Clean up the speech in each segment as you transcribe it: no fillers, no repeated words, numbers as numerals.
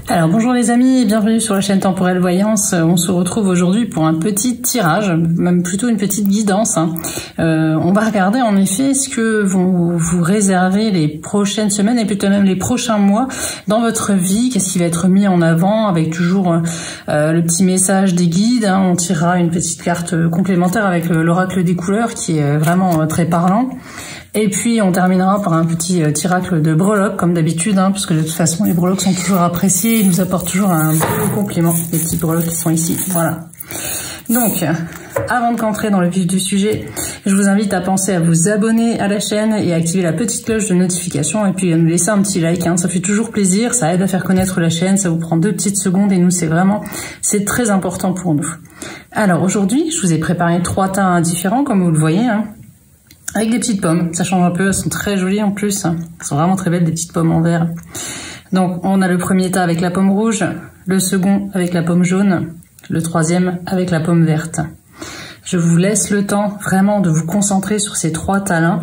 Alors bonjour les amis et bienvenue sur la chaîne Temporelle Voyance. On se retrouve aujourd'hui pour un petit tirage, même plutôt une petite guidance. On va regarder en effet ce que vont vous réserver les prochaines semaines et plutôt même les prochains mois dans votre vie. Qu'est-ce qui va être mis en avant avec toujours le petit message des guides. On tirera une petite carte complémentaire avec l'oracle des couleurs qui est vraiment très parlant. Et puis on terminera par un petit tiracle de breloques comme d'habitude, puisque de toute façon les breloques sont toujours appréciés, ils nous apportent toujours un beau compliment, les petites breloques qui sont ici, voilà. Donc, avant de rentrer dans le vif du sujet, je vous invite à penser à vous abonner à la chaîne et à activer la petite cloche de notification et puis à nous laisser un petit like, ça fait toujours plaisir, ça aide à faire connaître la chaîne, ça vous prend 2 petites secondes et nous c'est très important pour nous. Alors aujourd'hui, je vous ai préparé 3 tas différents comme vous le voyez, avec des petites pommes, ça change un peu, elles sont très jolies en plus, elles sont vraiment très belles, des petites pommes en verre. Donc on a le premier tas avec la pomme rouge, le second avec la pomme jaune, le troisième avec la pomme verte. Je vous laisse le temps vraiment de vous concentrer sur ces 3 tas-là.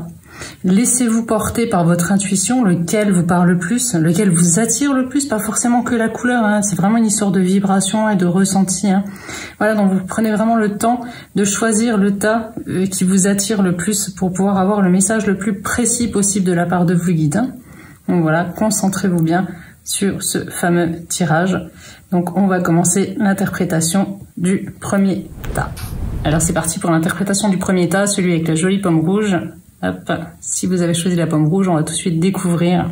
Laissez-vous porter par votre intuition, lequel vous parle le plus, lequel vous attire le plus, pas forcément que la couleur, c'est vraiment une histoire de vibration et de ressenti. Voilà, donc vous prenez vraiment le temps de choisir le tas qui vous attire le plus pour pouvoir avoir le message le plus précis possible de la part de vos guides. Donc voilà, concentrez-vous bien sur ce fameux tirage. Donc on va commencer l'interprétation du premier tas. Alors c'est parti pour l'interprétation du premier tas, celui avec la jolie pomme rouge. Hop, si vous avez choisi la pomme rouge, on va tout de suite découvrir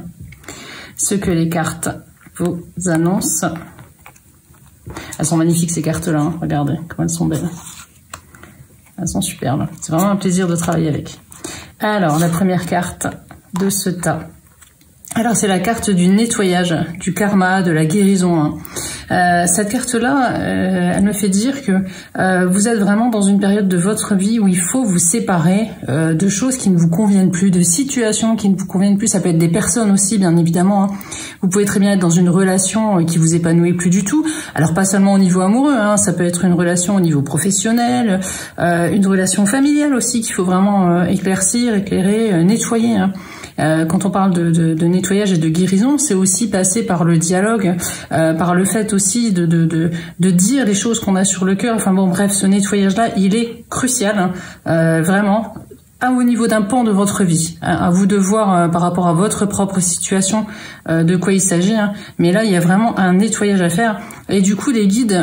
ce que les cartes vous annoncent. Elles sont magnifiques ces cartes-là, regardez comme elles sont belles. Elles sont superbes, c'est vraiment un plaisir de travailler avec. Alors, la première carte de ce tas. Alors, c'est la carte du nettoyage, du karma, de la guérison. Cette carte-là, elle me fait dire que vous êtes vraiment dans une période de votre vie où il faut vous séparer de choses qui ne vous conviennent plus, de situations qui ne vous conviennent plus. Ça peut être des personnes aussi, bien évidemment. Vous pouvez très bien être dans une relation qui vous épanouit plus du tout. Alors pas seulement au niveau amoureux, ça peut être une relation au niveau professionnel, une relation familiale aussi qu'il faut vraiment éclaircir, éclairer, nettoyer. Quand on parle de nettoyage et de guérison, c'est aussi passer par le dialogue, par le fait aussi de dire les choses qu'on a sur le cœur. Enfin bon, bref, ce nettoyage-là, il est crucial, vraiment, au niveau d'un pan de votre vie. À vous de voir par rapport à votre propre situation de quoi il s'agit. Mais là, il y a vraiment un nettoyage à faire. Et du coup, les guides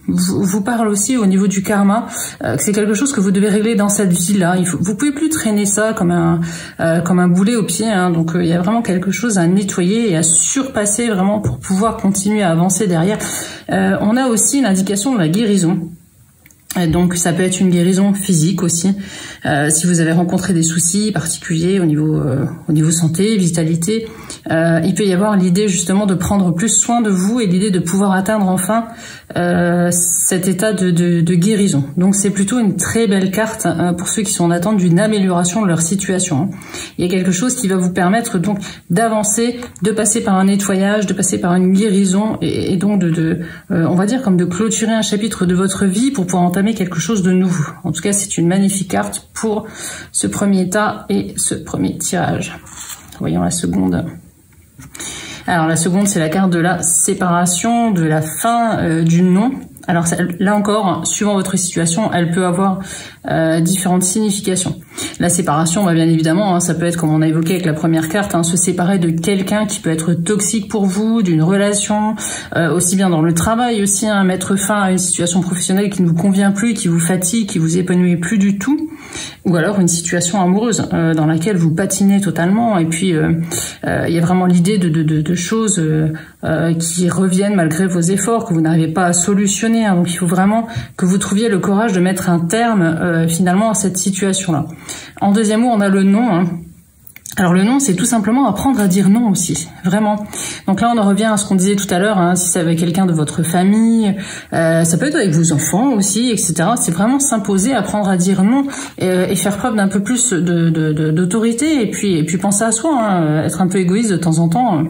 vous parlent aussi au niveau du karma, que c'est quelque chose que vous devez régler dans cette vie-là. Vous pouvez plus traîner ça comme un boulet au pied. Donc, il y a vraiment quelque chose à nettoyer et à surpasser vraiment pour pouvoir continuer à avancer derrière. On a aussi l'indication de la guérison. Donc ça peut être une guérison physique aussi, si vous avez rencontré des soucis particuliers au niveau santé, vitalité, il peut y avoir l'idée justement de prendre plus soin de vous et l'idée de pouvoir atteindre enfin cet état de guérison. Donc c'est plutôt une très belle carte pour ceux qui sont en attente d'une amélioration de leur situation. Il y a quelque chose qui va vous permettre donc d'avancer, de passer par un nettoyage, de passer par une guérison et donc on va dire comme de clôturer un chapitre de votre vie pour pouvoir entamer quelque chose de nouveau. En tout cas, c'est une magnifique carte pour ce premier tas et ce premier tirage. Voyons la seconde. Alors la seconde, c'est la carte de la séparation, de la fin du non. Alors là encore, suivant votre situation, elle peut avoir différentes significations. La séparation, bien évidemment, ça peut être, comme on a évoqué avec la première carte, se séparer de quelqu'un qui peut être toxique pour vous, d'une relation, aussi bien dans le travail aussi, mettre fin à une situation professionnelle qui ne vous convient plus, qui vous fatigue, qui vous épanouit plus du tout, ou alors une situation amoureuse dans laquelle vous patinez totalement, et puis il y a vraiment l'idée de choses qui reviennent malgré vos efforts, que vous n'arrivez pas à solutionner. Donc il faut vraiment que vous trouviez le courage de mettre un terme finalement à cette situation-là. En deuxième mot, on a le non. Alors le non, c'est tout simplement apprendre à dire non aussi, vraiment. Donc là, on en revient à ce qu'on disait tout à l'heure, si c'est avec quelqu'un de votre famille, ça peut être avec vos enfants aussi, etc. C'est vraiment s'imposer, apprendre à dire non et faire preuve d'un peu plus d'autorité et puis penser à soi, être un peu égoïste de temps en temps.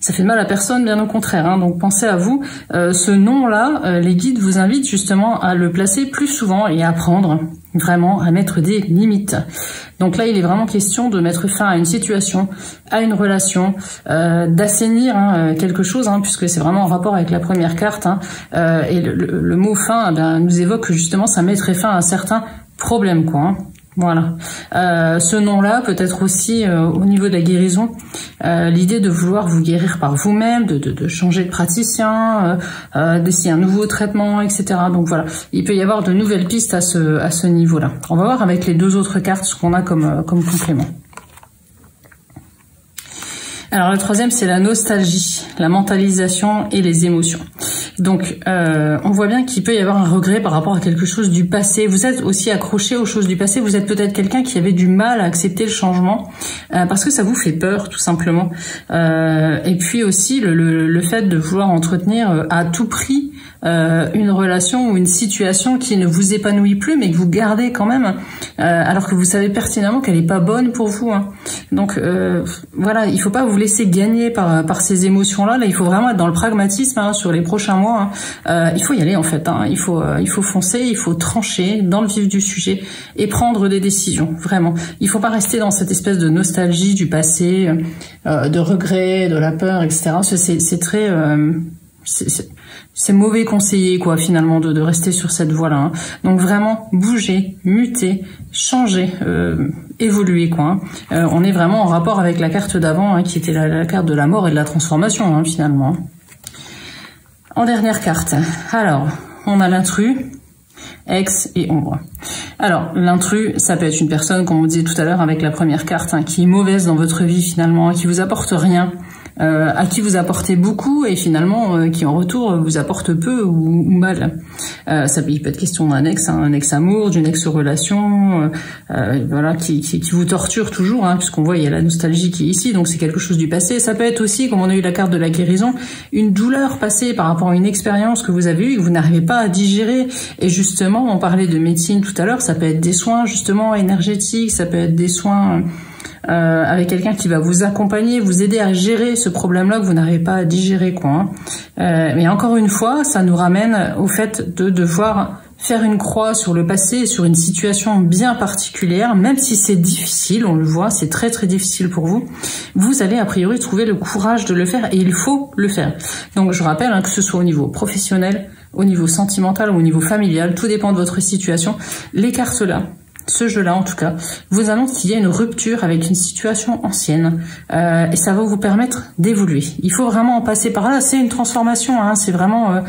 ça fait de mal à personne, bien au contraire, hein. Donc pensez à vous. Ce nom-là, les guides vous invitent justement à le placer plus souvent et à apprendre vraiment à mettre des limites. Donc là, il est vraiment question de mettre fin à une situation, à une relation, d'assainir quelque chose, puisque c'est vraiment en rapport avec la première carte. Et le mot fin nous évoque que justement ça mettrait fin à un certain problème, quoi. Voilà. Ce nom-là peut être aussi au niveau de la guérison, l'idée de vouloir vous guérir par vous-même, de changer de praticien, d'essayer un nouveau traitement, etc. Donc voilà, il peut y avoir de nouvelles pistes à ce niveau-là. On va voir avec les deux autres cartes ce qu'on a comme complément. Alors le troisième, c'est la nostalgie, la mentalisation et les émotions. Donc on voit bien qu'il peut y avoir un regret par rapport à quelque chose du passé. Vous êtes aussi accroché aux choses du passé. Vous êtes peut-être quelqu'un qui avait du mal à accepter le changement parce que ça vous fait peur, tout simplement. Et puis aussi le fait de vouloir entretenir à tout prix une relation ou une situation qui ne vous épanouit plus, mais que vous gardez quand même, alors que vous savez pertinemment qu'elle n'est pas bonne pour vous. Donc voilà, il faut pas vous laisser gagner par ces émotions-là. Là, il faut vraiment être dans le pragmatisme sur les prochains mois. Il faut y aller en fait. Il faut foncer, il faut trancher dans le vif du sujet et prendre des décisions. Vraiment, il faut pas rester dans cette espèce de nostalgie du passé, de regret, de la peur, etc. C'est très c'est mauvais conseiller, quoi, finalement, de rester sur cette voie-là. Donc vraiment, bouger, muter, changer, évoluer, quoi. On est vraiment en rapport avec la carte d'avant, qui était la carte de la mort et de la transformation, finalement. En dernière carte, alors, on a l'intrus, ex et ombre. Alors, l'intrus, ça peut être une personne, comme on disait tout à l'heure avec la première carte, qui est mauvaise dans votre vie, finalement, qui vous apporte rien. À qui vous apportez beaucoup et finalement qui en retour vous apporte peu ou mal. Il peut être question d'un ex, un ex-amour, d'une ex-relation, voilà, qui vous torture toujours, puisqu'on voit il y a la nostalgie qui est ici, donc c'est quelque chose du passé. Ça peut être aussi, comme on a eu la carte de la guérison, une douleur passée par rapport à une expérience que vous avez eue et que vous n'arrivez pas à digérer. Et justement, on parlait de médecine tout à l'heure, ça peut être des soins justement énergétiques, ça peut être des soins avec quelqu'un qui va vous accompagner, vous aider à gérer ce problème-là que vous n'arrivez pas à digérer, quoi. Mais encore une fois, ça nous ramène au fait de devoir faire une croix sur le passé, sur une situation bien particulière, même si c'est difficile, on le voit, c'est très très difficile pour vous, vous allez a priori trouver le courage de le faire et il faut le faire. Donc je rappelle que ce soit au niveau professionnel, au niveau sentimental ou au niveau familial, tout dépend de votre situation. Les cartes là, ce jeu-là en tout cas, vous annonce qu'il y a une rupture avec une situation ancienne et ça va vous permettre d'évoluer. Il faut vraiment en passer par là, c'est une transformation, c'est vraiment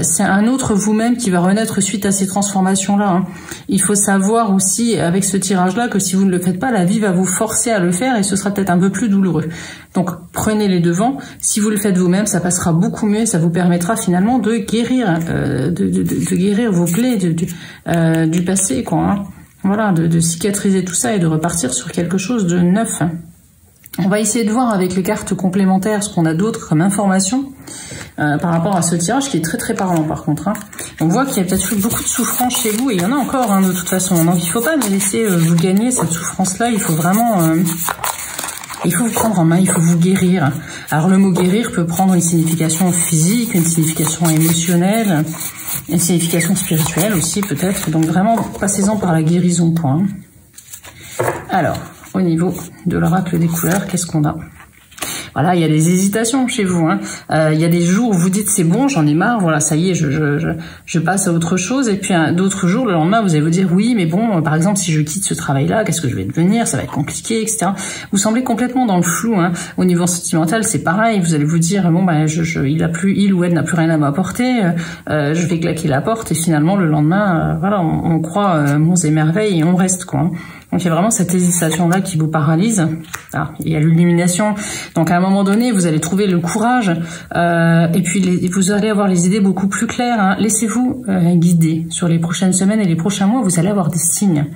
c'est un autre vous-même qui va renaître suite à ces transformations-là. Il faut savoir aussi avec ce tirage-là que si vous ne le faites pas, la vie va vous forcer à le faire et ce sera peut-être un peu plus douloureux. Donc prenez les devants, si vous le faites vous-même, ça passera beaucoup mieux et ça vous permettra finalement de guérir, de guérir vos plaies du passé, quoi. Voilà, de cicatriser tout ça et de repartir sur quelque chose de neuf. On va essayer de voir avec les cartes complémentaires ce qu'on a d'autre comme information par rapport à ce tirage qui est très très parlant par contre. On voit qu'il y a peut-être eu beaucoup de souffrance chez vous et il y en a encore de toute façon. Donc il ne faut pas laisser vous gagner cette souffrance-là, il faut vraiment... il faut vous prendre en main, il faut vous guérir. Alors le mot guérir peut prendre une signification physique, une signification émotionnelle, une signification spirituelle aussi peut-être. Donc vraiment, passez-en par la guérison, quoi. Alors, au niveau de l'oracle des couleurs, qu'est-ce qu'on a ? Voilà, il y a des hésitations chez vous. Il y a des jours où vous dites c'est bon, j'en ai marre, voilà, ça y est, je passe à autre chose. Et puis d'autres jours, le lendemain, vous allez vous dire oui, mais bon, par exemple, si je quitte ce travail-là, qu'est-ce que je vais devenir ? Ça va être compliqué, etc. Vous semblez complètement dans le flou. Au niveau sentimental, c'est pareil. Vous allez vous dire bon, ben, il ou elle n'a plus rien à m'apporter. Je vais claquer la porte et finalement le lendemain, voilà, on croit monts et merveilles et on reste, quoi. Donc il y a vraiment cette hésitation-là qui vous paralyse. Ah, il y a l'illumination. Donc à un moment donné, vous allez trouver le courage et puis vous allez avoir les idées beaucoup plus claires. Laissez-vous guider sur les prochaines semaines et les prochains mois. Vous allez avoir des signes.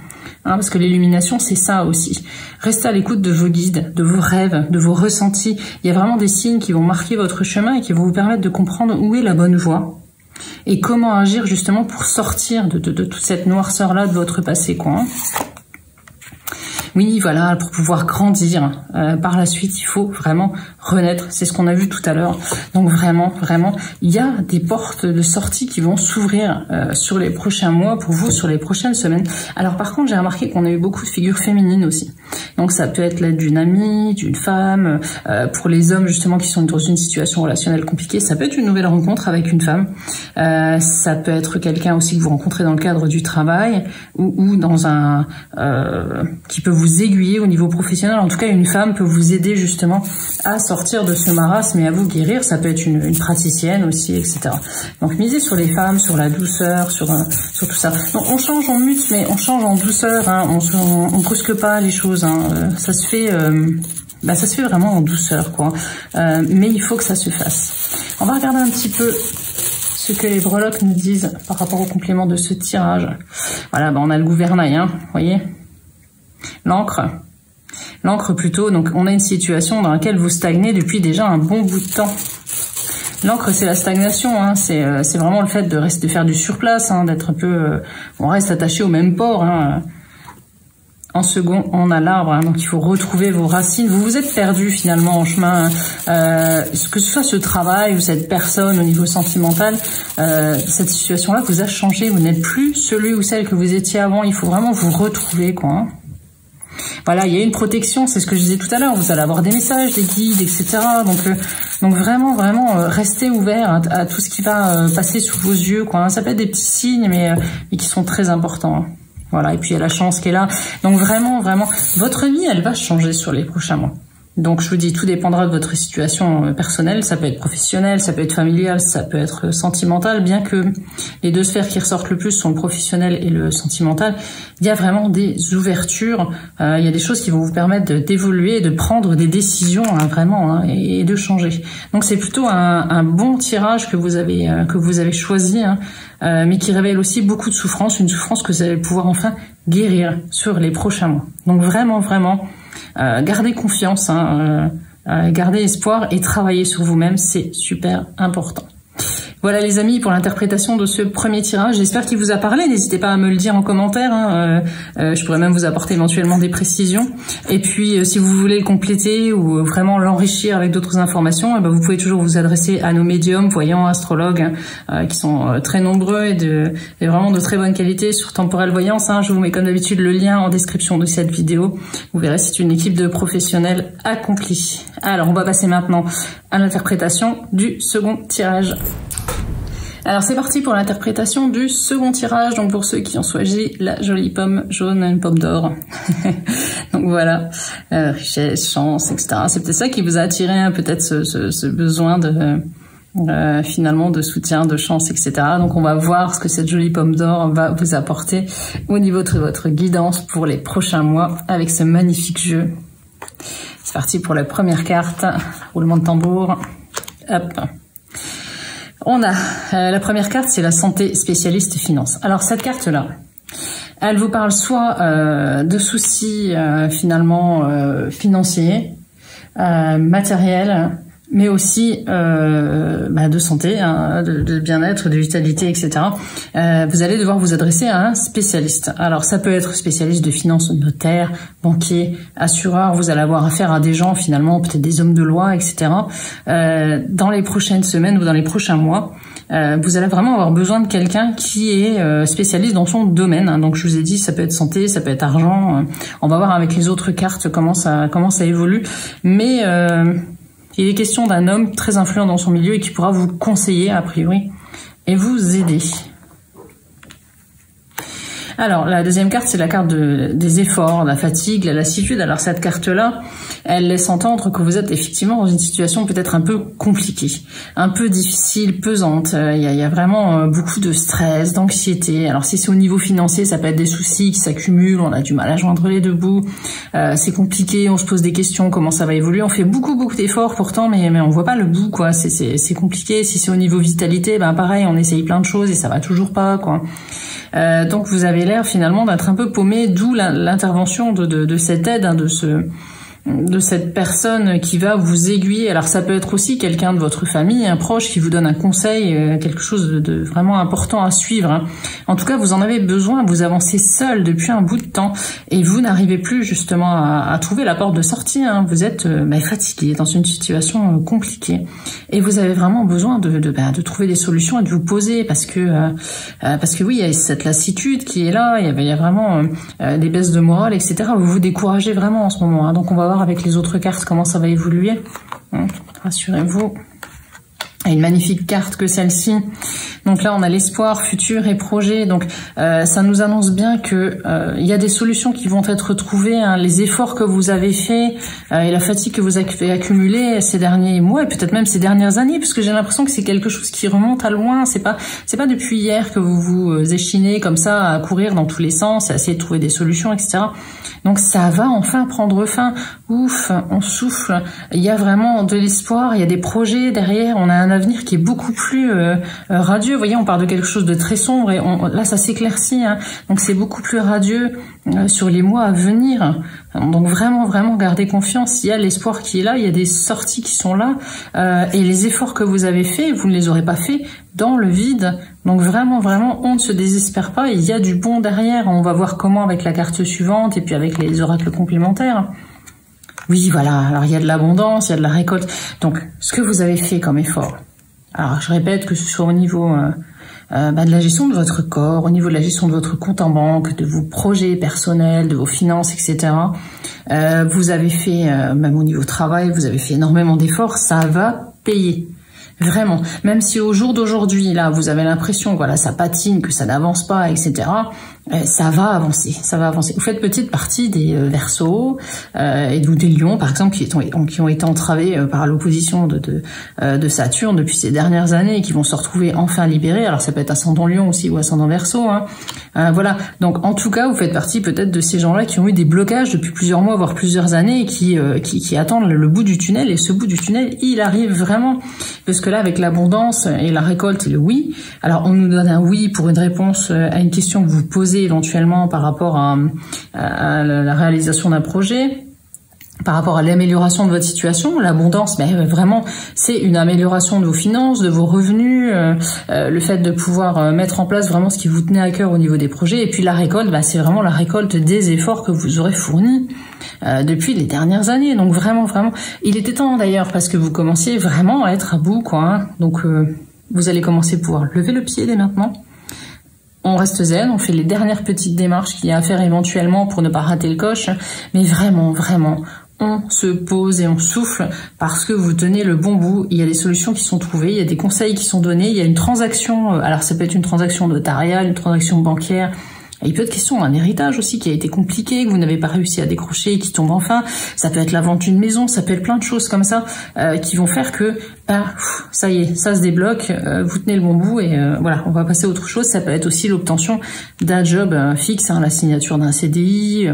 Parce que l'illumination, c'est ça aussi. Restez à l'écoute de vos guides, de vos rêves, de vos ressentis. Il y a vraiment des signes qui vont marquer votre chemin et qui vont vous permettre de comprendre où est la bonne voie et comment agir justement pour sortir de toute cette noirceur-là de votre passé, quoi. Oui, voilà, pour pouvoir grandir. Par la suite, il faut vraiment renaître. C'est ce qu'on a vu tout à l'heure. Donc vraiment, il y a des portes de sortie qui vont s'ouvrir sur les prochains mois pour vous, sur les prochaines semaines. Alors par contre, j'ai remarqué qu'on a eu beaucoup de figures féminines aussi. Donc ça peut être l'aide d'une amie, d'une femme. Pour les hommes justement qui sont dans une situation relationnelle compliquée, ça peut être une nouvelle rencontre avec une femme. Ça peut être quelqu'un aussi que vous rencontrez dans le cadre du travail ou dans un qui peut vous aiguiller au niveau professionnel. En tout cas, une femme peut vous aider justement à sortir de ce marasme et à vous guérir. Ça peut être une praticienne aussi, etc. Donc misez sur les femmes, sur la douceur, sur tout ça. Donc on change en mute, mais on change en douceur. Hein. On brusque pas les choses. Hein. Ça se fait vraiment en douceur, quoi. Mais il faut que ça se fasse. On va regarder un petit peu ce que les breloques nous disent par rapport au complément de ce tirage. Voilà, on a le gouvernail, hein, vous voyez, l'encre plutôt. Donc on a une situation dans laquelle vous stagnez depuis déjà un bon bout de temps. L'encre, c'est la stagnation, hein, c'est vraiment le fait de faire du surplace, hein, d'être un peu, on reste attaché au même port. Hein. En second, on a l'arbre, hein, donc il faut retrouver vos racines. Vous vous êtes perdu finalement en chemin, que ce soit ce travail ou cette personne au niveau sentimental, cette situation-là vous a changé. Vous n'êtes plus celui ou celle que vous étiez avant. Il faut vraiment vous retrouver, quoi. Hein. Voilà, il y a une protection, c'est ce que je disais tout à l'heure. Vous allez avoir des messages, des guides, etc. Donc vraiment, restez ouvert à tout ce qui va passer sous vos yeux, quoi. Hein. Ça peut être des petits signes, mais qui sont très importants. Hein. Voilà, et puis il y a la chance qui est là. Donc vraiment, votre vie, elle va changer sur les prochains mois. Donc je vous dis, tout dépendra de votre situation personnelle. Ça peut être professionnel, ça peut être familial, ça peut être sentimental. Bien que les deux sphères qui ressortent le plus sont le professionnel et le sentimental, il y a vraiment des ouvertures. Il y a des choses qui vont vous permettre d'évoluer, de prendre des décisions, hein, vraiment, hein, et de changer. Donc c'est plutôt un bon tirage que vous avez choisi, hein, mais qui révèle aussi beaucoup de souffrance, une souffrance que vous allez pouvoir enfin guérir sur les prochains mois. Donc vraiment, gardez confiance, hein, gardez espoir et travaillez sur vous-même, c'est super important. Voilà les amis pour l'interprétation de ce premier tirage. J'espère qu'il vous a parlé. N'hésitez pas à me le dire en commentaire. Hein. Je pourrais même vous apporter éventuellement des précisions. Et puis si vous voulez le compléter ou vraiment l'enrichir avec d'autres informations, vous pouvez toujours vous adresser à nos médiums, voyants, astrologues, qui sont très nombreux et vraiment de très bonne qualité sur Temporelle Voyance. Hein. Je vous mets comme d'habitude le lien en description de cette vidéo. Vous verrez, c'est une équipe de professionnels accomplis. Alors on va passer maintenant à l'interprétation du second tirage. Alors c'est parti pour l'interprétation du second tirage, donc pour ceux qui ont choisi la jolie pomme jaune, une pomme d'or. Donc voilà, richesse, chance, etc. C'est peut-être ça qui vous a attiré, hein, peut-être ce besoin de finalement de soutien, de chance, etc. Donc on va voir ce que cette jolie pomme d'or va vous apporter au niveau de votre guidance pour les prochains mois avec ce magnifique jeu. C'est parti pour la première carte, roulement de tambour. Hop. On a la première carte, c'est la santé spécialiste et finance. Alors cette carte-là, elle vous parle soit de soucis finalement financiers, matériels, mais aussi de santé, hein, de bien-être, de vitalité, etc. Vous allez devoir vous adresser à un spécialiste. Alors ça peut être spécialiste de finance, notaire, banquier, assureur. Vous allez avoir affaire à des gens finalement, peut-être des hommes de loi, etc. Dans les prochaines semaines ou dans les prochains mois, vous allez vraiment avoir besoin de quelqu'un qui est spécialiste dans son domaine. Hein. Donc je vous ai dit, ça peut être santé, ça peut être argent. On va voir avec les autres cartes comment ça évolue. Mais il est question d'un homme très influent dans son milieu et qui pourra vous conseiller, a priori, et vous aider. Alors, la deuxième carte, c'est la carte des efforts, de la fatigue, la lassitude. Alors, cette carte-là, elle laisse entendre que vous êtes effectivement dans une situation peut-être un peu compliquée, un peu difficile, pesante. Il y a vraiment beaucoup de stress, d'anxiété. Alors, si c'est au niveau financier, ça peut être des soucis qui s'accumulent, on a du mal à joindre les deux bouts. C'est compliqué, on se pose des questions, comment ça va évoluer. On fait beaucoup d'efforts pourtant, mais on voit pas le bout, quoi. C'est compliqué. Si c'est au niveau vitalité, pareil, on essaye plein de choses et ça va toujours pas, quoi. Donc vous avez l'air finalement d'être un peu paumé, d'où l'intervention de cette aide, hein, de cette personne qui va vous aiguiller. Alors ça peut être aussi quelqu'un de votre famille, un proche qui vous donne un conseil, quelque chose de vraiment important à suivre, hein. En tout cas, vous en avez besoin, vous avancez seul depuis un bout de temps et vous n'arrivez plus justement à trouver la porte de sortie, hein. Vous êtes fatigué, dans une situation compliquée et vous avez vraiment besoin de trouver des solutions et de vous poser parce que oui, il y a cette lassitude qui est là, il y a vraiment des baisses de morale, etc. Vous vous découragez vraiment en ce moment, hein. Donc on va voir avec les autres cartes comment ça va évoluer, hein. Rassurez-vous. Une magnifique carte que celle-ci. Donc là, on a l'espoir, futur et projet. Donc ça nous annonce bien que il y a des solutions qui vont être trouvées, hein. Les efforts que vous avez faits et la fatigue que vous avez accumulée ces derniers mois et peut-être même ces dernières années, parce que j'ai l'impression que c'est quelque chose qui remonte à loin. C'est pas depuis hier que vous vous échinez comme ça à courir dans tous les sens, à essayer de trouver des solutions, etc. Donc ça va enfin prendre fin. Ouf, on souffle. Il y a vraiment de l'espoir, il y a des projets derrière, on a un avenir qui est beaucoup plus radieux. Vous voyez, on parle de quelque chose de très sombre et là ça s'éclaircit, hein. Donc c'est beaucoup plus radieux sur les mois à venir. Donc vraiment gardez confiance, il y a l'espoir qui est là, il y a des sorties qui sont là et les efforts que vous avez faits, vous ne les aurez pas faits dans le vide. Donc vraiment on ne se désespère pas, il y a du bon derrière. On va voir comment avec la carte suivante et puis avec les oracles complémentaires. Oui, voilà, alors il y a de l'abondance, il y a de la récolte. Donc ce que vous avez fait comme effort, alors je répète, que ce soit au niveau de la gestion de votre corps, au niveau de la gestion de votre compte en banque, de vos projets personnels, de vos finances, etc. Vous avez fait, même au niveau travail, vous avez fait énormément d'efforts, ça va payer. Vraiment, même si au jour d'aujourd'hui, là, vous avez l'impression que voilà, ça patine, que ça n'avance pas, etc., ça va avancer, ça va avancer. Vous faites petite partie des Verseaux et des Lions, par exemple, qui ont été entravés par l'opposition de Saturne depuis ces dernières années et qui vont se retrouver enfin libérés. Alors ça peut être ascendant Lion aussi ou ascendant Verseau, hein. Voilà, donc en tout cas, vous faites partie peut-être de ces gens-là qui ont eu des blocages depuis plusieurs mois, voire plusieurs années, et qui attendent le bout du tunnel, et ce bout du tunnel, il arrive vraiment, parce que là, avec l'abondance et la récolte et le oui, alors on nous donne un oui pour une réponse à une question que vous posez éventuellement par rapport à la réalisation d'un projet, par rapport à l'amélioration de votre situation. L'abondance, vraiment, c'est une amélioration de vos finances, de vos revenus, le fait de pouvoir mettre en place vraiment ce qui vous tenait à cœur au niveau des projets. Et puis la récolte, c'est vraiment la récolte des efforts que vous aurez fournis depuis les dernières années. Donc vraiment, il était temps d'ailleurs, parce que vous commenciez vraiment à être à bout, quoi, hein. Donc vous allez commencer à pouvoir lever le pied dès maintenant. On reste zen, on fait les dernières petites démarches qu'il y a à faire éventuellement pour ne pas rater le coche, mais vraiment, on se pose et on souffle parce que vous tenez le bon bout. Il y a des solutions qui sont trouvées, il y a des conseils qui sont donnés, il y a une transaction, alors ça peut être une transaction notariale, une transaction bancaire. Il peut être question d'un héritage aussi qui a été compliqué, que vous n'avez pas réussi à décrocher et qui tombe enfin. Ça peut être la vente d'une maison, ça peut être plein de choses comme ça qui vont faire que ça y est, ça se débloque, vous tenez le bon bout et voilà, on va passer à autre chose. Ça peut être aussi l'obtention d'un job fixe, hein, la signature d'un CDI,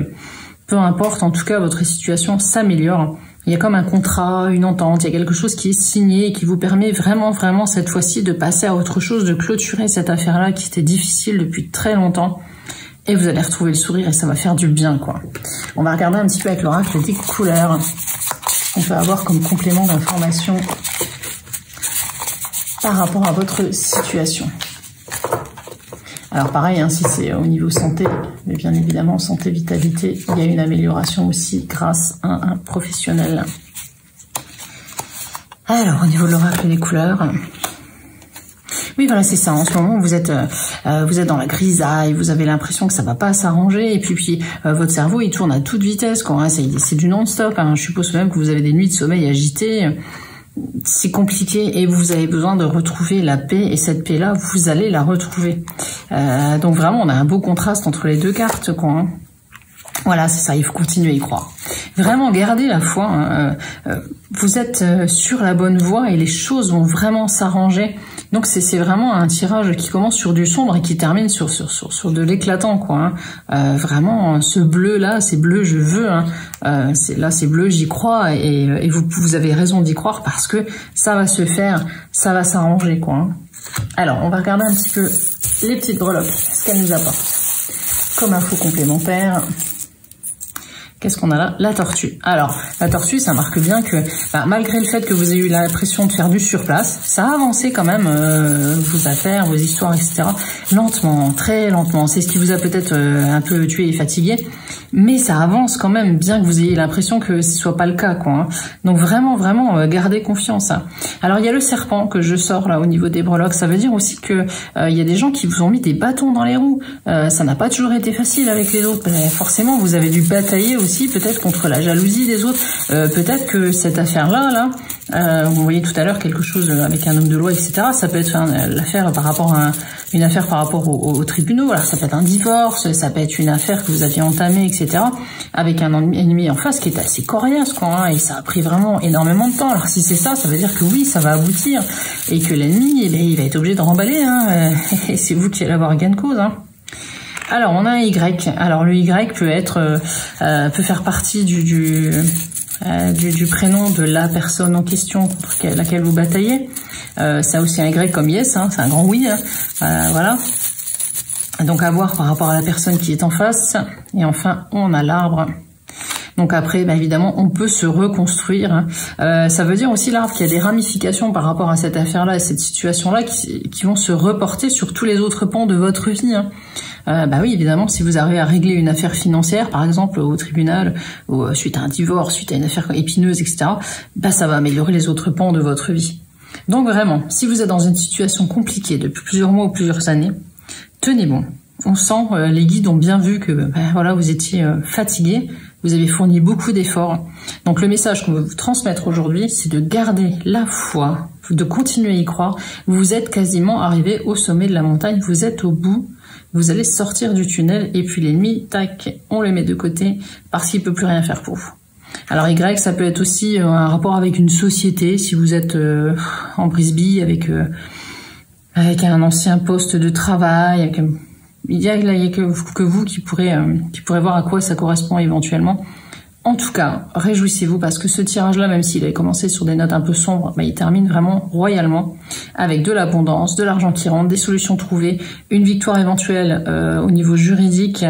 peu importe, en tout cas votre situation s'améliore. Il y a comme un contrat, une entente, il y a quelque chose qui est signé et qui vous permet vraiment cette fois-ci de passer à autre chose, de clôturer cette affaire-là qui était difficile depuis très longtemps. Et vous allez retrouver le sourire et ça va faire du bien, quoi. On va regarder un petit peu avec l'oracle des couleurs. On peut avoir comme complément d'information par rapport à votre situation. Alors pareil, hein, si c'est au niveau santé, mais bien évidemment, santé, vitalité, il y a une amélioration aussi grâce à un professionnel. Alors, au niveau de l'oracle des couleurs... Oui, voilà, c'est ça. En ce moment, vous êtes dans la grisaille, vous avez l'impression que ça va pas s'arranger, et puis votre cerveau, il tourne à toute vitesse, quoi, hein, c'est du non-stop, hein. Je suppose même que vous avez des nuits de sommeil agitées. C'est compliqué et vous avez besoin de retrouver la paix, et cette paix-là, vous allez la retrouver. Donc vraiment, on a un beau contraste entre les deux cartes, quoi, hein. Voilà, c'est ça, il faut continuer à y croire. Vraiment, gardez la foi, hein. Vous êtes sur la bonne voie et les choses vont vraiment s'arranger. Donc c'est vraiment un tirage qui commence sur du sombre et qui termine sur de l'éclatant, quoi, hein. Vraiment, ce bleu-là, c'est bleu, je veux, hein. C'est bleu, j'y crois, et vous avez raison d'y croire parce que ça va se faire, ça va s'arranger, quoi, hein. Alors, on va regarder un petit peu les petites breloques, ce qu'elles nous apportent comme info complémentaire. Qu'est-ce qu'on a là? La tortue. Alors, la tortue, ça marque bien que malgré le fait que vous ayez eu l'impression de faire du surplace, ça a avancé quand même vos affaires, vos histoires, etc. Lentement, très lentement. C'est ce qui vous a peut-être un peu tué et fatigué, mais ça avance quand même, bien que vous ayez l'impression que ce soit pas le cas, quoi. Hein. Donc vraiment, vraiment, gardez confiance. Hein. Alors, il y a le serpent que je sors là au niveau des breloques. Ça veut dire aussi que il y a des gens qui vous ont mis des bâtons dans les roues. Ça n'a pas toujours été facile avec les autres. Forcément, vous avez dû batailler aussi peut-être contre la jalousie des autres, peut-être que cette affaire-là, vous voyez tout à l'heure quelque chose avec un homme de loi, etc. Ça peut être l'affaire par rapport à une affaire par rapport aux tribunaux. Alors ça peut être un divorce, ça peut être une affaire que vous aviez entamée, etc. Avec un ennemi en face qui est assez coriace, quoi. Hein, et ça a pris vraiment énormément de temps. Alors si c'est ça, ça veut dire que oui, ça va aboutir et que l'ennemi, il va être obligé de remballer. Hein, et c'est vous qui allez avoir gain de cause. Hein. Alors on a un Y. Alors le Y peut être peut faire partie du prénom de la personne en question contre laquelle vous bataillez. Ça a aussi un Y comme yes, hein, c'est un grand oui. Hein. Voilà. Donc à voir par rapport à la personne qui est en face. Et enfin on a l'arbre. Donc après, évidemment, on peut se reconstruire. Hein. Ça veut dire aussi l'arbre qu'il y a des ramifications par rapport à cette affaire-là, à cette situation-là, qui vont se reporter sur tous les autres pans de votre vie. Hein. Oui, évidemment, si vous arrivez à régler une affaire financière, par exemple, au tribunal, ou suite à un divorce, suite à une affaire épineuse, etc., ça va améliorer les autres pans de votre vie. Donc vraiment, si vous êtes dans une situation compliquée depuis plusieurs mois ou plusieurs années, tenez bon. On sent, les guides ont bien vu que voilà, vous étiez fatigué, vous avez fourni beaucoup d'efforts. Donc le message qu'on veut vous transmettre aujourd'hui, c'est de garder la foi, de continuer à y croire. Vous êtes quasiment arrivé au sommet de la montagne, vous êtes au bout, vous allez sortir du tunnel et puis l'ennemi, tac, on le met de côté parce qu'il peut plus rien faire pour vous. Alors Y, ça peut être aussi un rapport avec une société, si vous êtes en brisbee avec un ancien poste de travail, il y a que vous qui pourrez voir à quoi ça correspond éventuellement. En tout cas, réjouissez-vous parce que ce tirage-là, même s'il avait commencé sur des notes un peu sombres, il termine vraiment royalement avec de l'abondance, de l'argent qui rentre, des solutions trouvées, une victoire éventuelle au niveau juridique,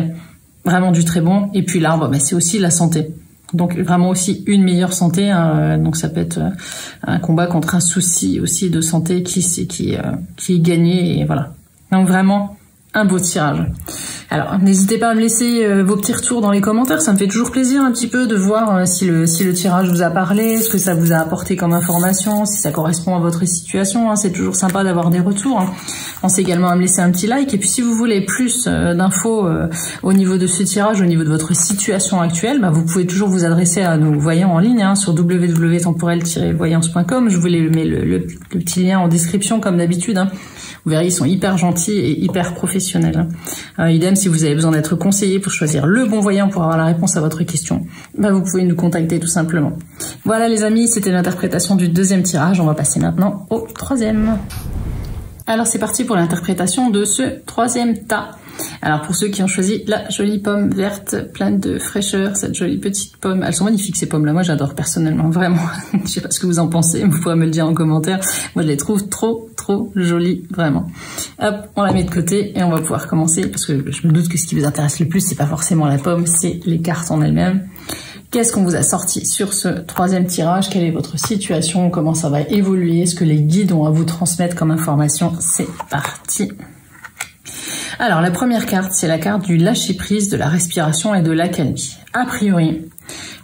vraiment du très bon. Et puis l'arbre, c'est aussi la santé. Donc vraiment aussi une meilleure santé. Hein, donc ça peut être un combat contre un souci aussi de santé qui est gagné. Et voilà. Donc vraiment un beau tirage. Alors, n'hésitez pas à me laisser vos petits retours dans les commentaires, ça me fait toujours plaisir un petit peu de voir si le tirage vous a parlé, ce que ça vous a apporté comme information, si ça correspond à votre situation, hein, c'est toujours sympa d'avoir des retours. Hein. Pensez également à me laisser un petit like, et puis si vous voulez plus d'infos au niveau de ce tirage, au niveau de votre situation actuelle, vous pouvez toujours vous adresser à nos voyants en ligne hein, sur www.temporel-voyance.com, je vous mets le petit lien en description comme d'habitude. Hein. Vous verrez, ils sont hyper gentils et hyper professionnels. Idem, si vous avez besoin d'être conseillé pour choisir le bon voyant pour avoir la réponse à votre question, vous pouvez nous contacter tout simplement. Voilà les amis, c'était l'interprétation du deuxième tirage. On va passer maintenant au troisième. Alors c'est parti pour l'interprétation de ce troisième tas. Alors pour ceux qui ont choisi la jolie pomme verte, pleine de fraîcheur, cette jolie petite pomme, elles sont magnifiques ces pommes là, moi j'adore personnellement, vraiment, je sais pas ce que vous en pensez, vous pourrez me le dire en commentaire, moi je les trouve trop jolies, vraiment. Hop, on la met de côté et on va pouvoir commencer, parce que je me doute que ce qui vous intéresse le plus, c'est pas forcément la pomme, c'est les cartes en elles-mêmes. Qu'est-ce qu'on vous a sorti sur ce troisième tirage? Quelle est votre situation? Comment ça va évoluer? Ce que les guides ont à vous transmettre comme information? C'est parti. Alors, la première carte, c'est la carte du lâcher-prise, de la respiration et de l'accalmie. A priori,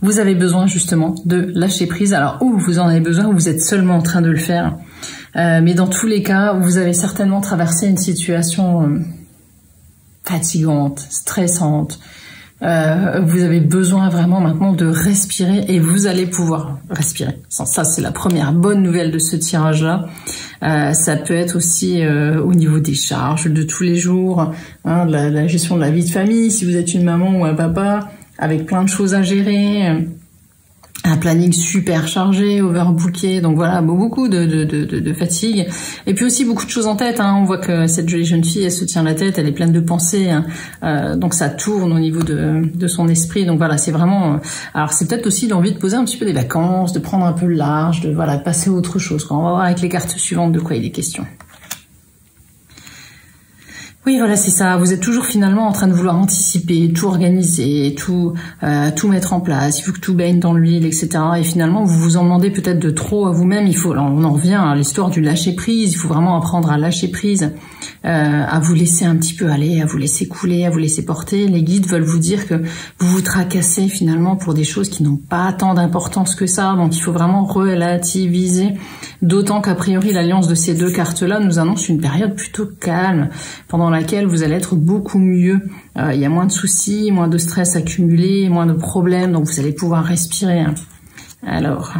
vous avez besoin justement de lâcher prise. Alors, ou vous en avez besoin, ou vous êtes seulement en train de le faire. Mais dans tous les cas, vous avez certainement traversé une situation fatigante, stressante. Vous avez besoin vraiment maintenant de respirer et vous allez pouvoir respirer. Ça, c'est la première bonne nouvelle de ce tirage-là. Ça peut être aussi au niveau des charges de tous les jours, hein, la gestion de la vie de famille, si vous êtes une maman ou un papa, avec plein de choses à gérer, un planning super chargé, overbooké, donc voilà, beaucoup de fatigue, et puis aussi beaucoup de choses en tête, hein. On voit que cette jolie jeune fille, elle se tient la tête, elle est pleine de pensées, hein. Donc ça tourne au niveau de son esprit, donc voilà, c'est vraiment, alors c'est peut-être aussi l'envie de poser un petit peu des vacances, de prendre un peu le large, de voilà, passer à autre chose, quoi. On va voir avec les cartes suivantes de quoi il est question. Oui, voilà, c'est ça. Vous êtes toujours finalement en train de vouloir anticiper, tout organiser, tout mettre en place. Il faut que tout baigne dans l'huile, etc. Et finalement, vous vous en demandez peut-être de trop à vous-même. On en revient à l'histoire du lâcher prise. Il faut vraiment apprendre à lâcher prise, à vous laisser un petit peu aller, à vous laisser couler, à vous laisser porter. Les guides veulent vous dire que vous vous tracassez finalement pour des choses qui n'ont pas tant d'importance que ça. Donc, il faut vraiment relativiser. D'autant qu'a priori, l'alliance de ces deux cartes-là nous annonce une période plutôt calme, pendant laquelle vous allez être beaucoup mieux. Il y a moins de soucis, moins de stress accumulé, moins de problèmes, donc vous allez pouvoir respirer. Alors,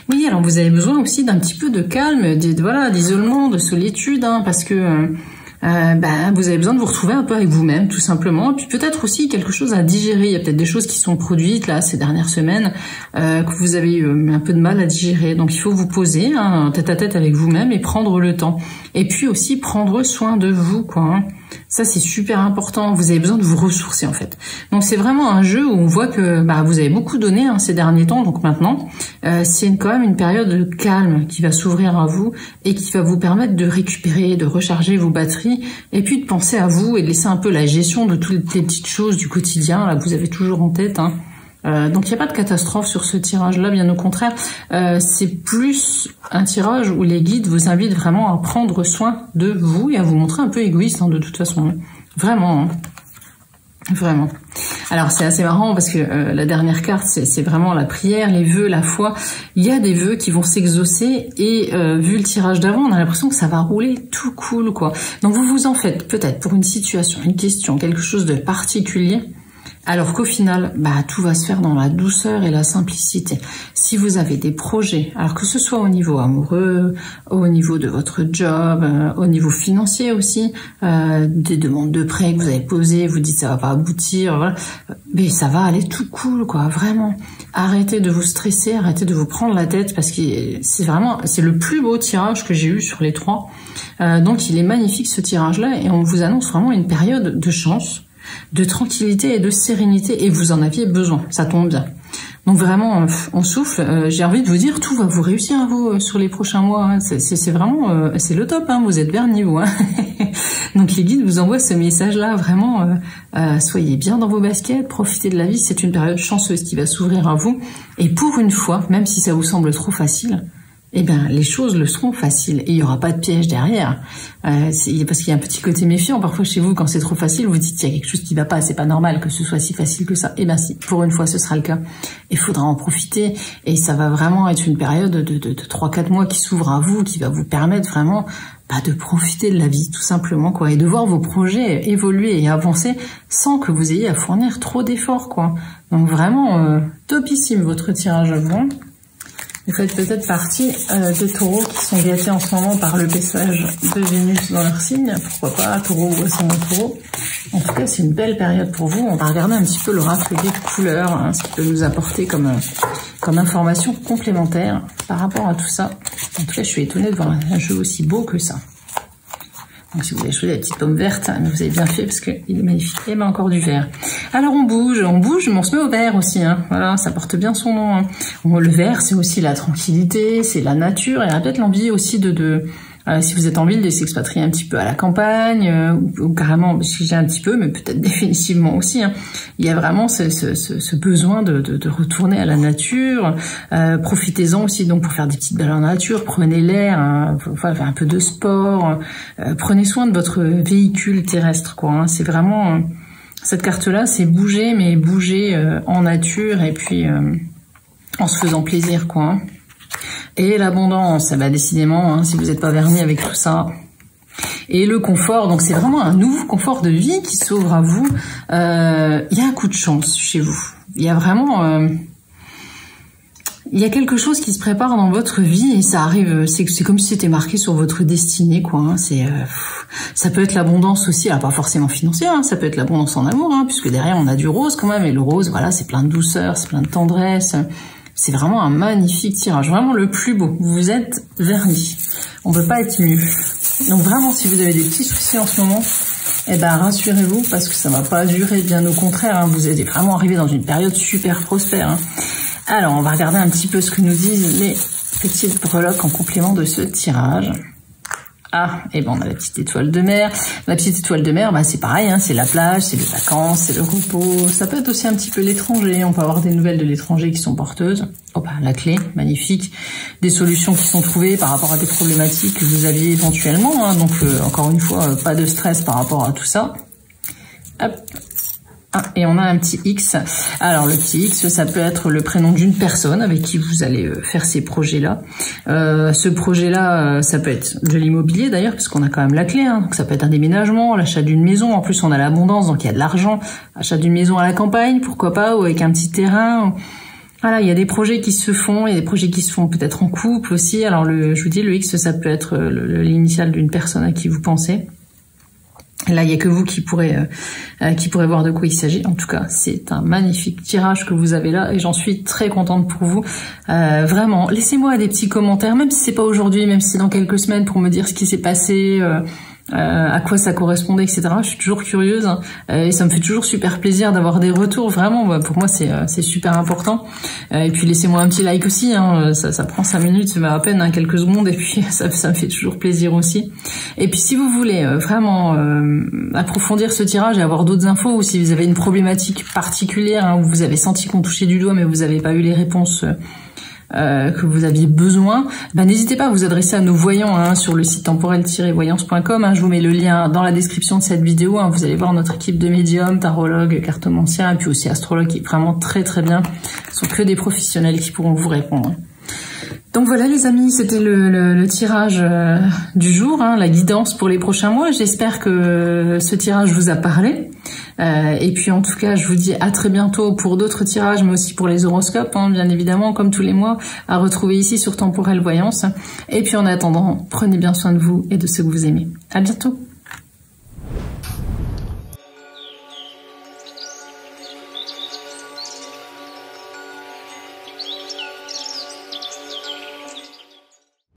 oui, alors vous avez besoin aussi d'un petit peu de calme, d'isolement, de solitude, parce que vous avez besoin de vous retrouver un peu avec vous-même, tout simplement. Et puis peut-être aussi quelque chose à digérer. Il y a peut-être des choses qui sont produites là ces dernières semaines que vous avez eu un peu de mal à digérer. Donc il faut vous poser tête à tête avec vous-même et prendre le temps. Et puis aussi prendre soin de vous, quoi. Ça, c'est super important. Vous avez besoin de vous ressourcer, en fait. Donc, c'est vraiment un jeu où on voit que vous avez beaucoup donné ces derniers temps. Donc, maintenant, c'est quand même une période de calme qui va s'ouvrir à vous et qui va vous permettre de récupérer, de recharger vos batteries et puis de penser à vous et de laisser un peu la gestion de toutes les petites choses du quotidien là, que vous avez toujours en tête. Donc il n'y a pas de catastrophe sur ce tirage-là, bien au contraire. C'est plus un tirage où les guides vous invitent vraiment à prendre soin de vous et à vous montrer un peu égoïste de toute façon. Vraiment. Vraiment. Alors c'est assez marrant parce que la dernière carte, c'est vraiment la prière, les vœux, la foi. Il y a des vœux qui vont s'exaucer et vu le tirage d'avant, on a l'impression que ça va rouler tout cool, quoi. Donc vous vous en faites peut-être pour une situation, une question, quelque chose de particulier. Alors qu'au final, tout va se faire dans la douceur et la simplicité. Si vous avez des projets, alors que ce soit au niveau amoureux, au niveau de votre job, au niveau financier aussi, des demandes de prêt que vous avez posées, vous dites ça va pas aboutir, voilà, mais ça va aller tout cool, quoi, vraiment. Arrêtez de vous stresser, arrêtez de vous prendre la tête parce que c'est le plus beau tirage que j'ai eu sur les trois. Donc il est magnifique ce tirage-là et on vous annonce vraiment une période de chance, de tranquillité et de sérénité, et vous en aviez besoin, ça tombe bien. Donc vraiment, on souffle, j'ai envie de vous dire, tout va vous réussir à vous sur les prochains mois, c'est vraiment, c'est le top, vous êtes vernis, vous. Donc les guides vous envoient ce message-là, vraiment, soyez bien dans vos baskets, profitez de la vie, c'est une période chanceuse qui va s'ouvrir à vous, et pour une fois, même si ça vous semble trop facile, les choses le seront faciles et il n'y aura pas de piège derrière. Parce qu'il y a un petit côté méfiant parfois chez vous quand c'est trop facile, vous dites il y a quelque chose qui ne va pas, c'est pas normal que ce soit si facile que ça. Si, pour une fois ce sera le cas. Il faudra en profiter et ça va vraiment être une période de 3-4 mois qui s'ouvre à vous, qui va vous permettre vraiment de profiter de la vie tout simplement, quoi, et de voir vos projets évoluer et avancer sans que vous ayez à fournir trop d'efforts, quoi. Donc vraiment topissime votre tirage à vous. Vous faites peut-être partie des taureaux qui sont gâtés en ce moment par le passage de Vénus dans leur signe. Pourquoi pas, taureau ou ascendant taureau. En tout cas, c'est une belle période pour vous. On va regarder un petit peu l'oracle des couleurs, ce qui peut nous apporter comme information complémentaire par rapport à tout ça. En tout cas, je suis étonnée de voir un jeu aussi beau que ça. Donc si vous avez choisi la petite pomme verte, vous avez bien fait parce qu'il est magnifique. Et encore du vert. Alors on bouge, mais on se met au vert aussi. Voilà, ça porte bien son nom. Le vert, c'est aussi la tranquillité, c'est la nature, et peut-être l'envie aussi si vous êtes en ville, de s'expatrier un petit peu à la campagne, ou carrément, j'ai un petit peu, mais peut-être définitivement aussi. Il y a vraiment ce besoin de retourner à la nature. Profitez-en aussi donc pour faire des petites balades en nature, prenez l'air, un peu de sport, prenez soin de votre véhicule terrestre, quoi. C'est vraiment cette carte-là, c'est bouger, mais bouger en nature et puis en se faisant plaisir, quoi. Et l'abondance, décidément, si vous n'êtes pas vernis avec tout ça. Et le confort, donc c'est vraiment un nouveau confort de vie qui s'ouvre à vous. Il y a un coup de chance chez vous. Il y a vraiment... il y a quelque chose qui se prépare dans votre vie et ça arrive, c'est comme si c'était marqué sur votre destinée, quoi. Ça peut être l'abondance aussi, alors pas forcément financière, ça peut être l'abondance en amour, puisque derrière on a du rose quand même, et le rose, voilà, c'est plein de douceur, c'est plein de tendresse. C'est vraiment un magnifique tirage, vraiment le plus beau. Vous êtes vernis, on peut pas être mieux. Donc vraiment, si vous avez des petits soucis en ce moment, rassurez-vous parce que ça va pas durer, bien au contraire. Vous êtes vraiment arrivé dans une période super prospère. Alors, on va regarder un petit peu ce que nous disent les petites breloques en complément de ce tirage. Ah, et ben on a la petite étoile de mer. La petite étoile de mer, bah c'est pareil, hein, c'est la plage, c'est les vacances, c'est le repos. Ça peut être aussi un petit peu l'étranger. On peut avoir des nouvelles de l'étranger qui sont porteuses. Oh bah, la clé, magnifique. Des solutions qui sont trouvées par rapport à des problématiques que vous aviez éventuellement. Hein, donc encore une fois, pas de stress par rapport à tout ça. Hop. Ah, et on a un petit X. Alors le petit X, ça peut être le prénom d'une personne avec qui vous allez faire ces projets-là. Ce projet-là, ça peut être de l'immobilier d'ailleurs, parce qu'on a quand même la clé. Hein. Donc ça peut être un déménagement, l'achat d'une maison. En plus, on a l'abondance, donc il y a de l'argent. Achat d'une maison à la campagne, pourquoi pas, ou avec un petit terrain. Voilà, il y a des projets qui se font, il y a des projets qui se font peut-être en couple aussi. Alors je vous dis, le X, ça peut être l'initiale d'une personne à qui vous pensez. Là, il n'y a que vous qui pourrez voir de quoi il s'agit. En tout cas, c'est un magnifique tirage que vous avez là et j'en suis très contente pour vous. Vraiment, laissez-moi des petits commentaires, même si c'est pas aujourd'hui, même si c'est dans quelques semaines, pour me dire ce qui s'est passé, à quoi ça correspondait, etc. Je suis toujours curieuse et ça me fait toujours super plaisir d'avoir des retours. Vraiment, bah, pour moi, c'est super important. Et puis laissez-moi un petit like aussi. Hein, ça prend 5 minutes, c'est à peine, hein, quelques secondes, et puis ça me fait toujours plaisir aussi. Et puis si vous voulez vraiment approfondir ce tirage et avoir d'autres infos, ou si vous avez une problématique particulière, hein, où vous avez senti qu'on touchait du doigt, mais vous n'avez pas eu les réponses que vous aviez besoin, ben, n'hésitez pas à vous adresser à nos voyants, hein, sur le site temporel-voyance.com. Hein, je vous mets le lien dans la description de cette vidéo. Hein, vous allez voir notre équipe de médiums, tarologues, cartomanciens et puis aussi astrologues qui est vraiment très très bien. Ce sont que des professionnels qui pourront vous répondre. Donc voilà les amis, c'était le tirage du jour, hein, la guidance pour les prochains mois. J'espère que ce tirage vous a parlé. Et puis en tout cas, je vous dis à très bientôt pour d'autres tirages, mais aussi pour les horoscopes, hein, bien évidemment, comme tous les mois, à retrouver ici sur Temporel Voyance. Et puis en attendant, prenez bien soin de vous et de ceux que vous aimez. À bientôt.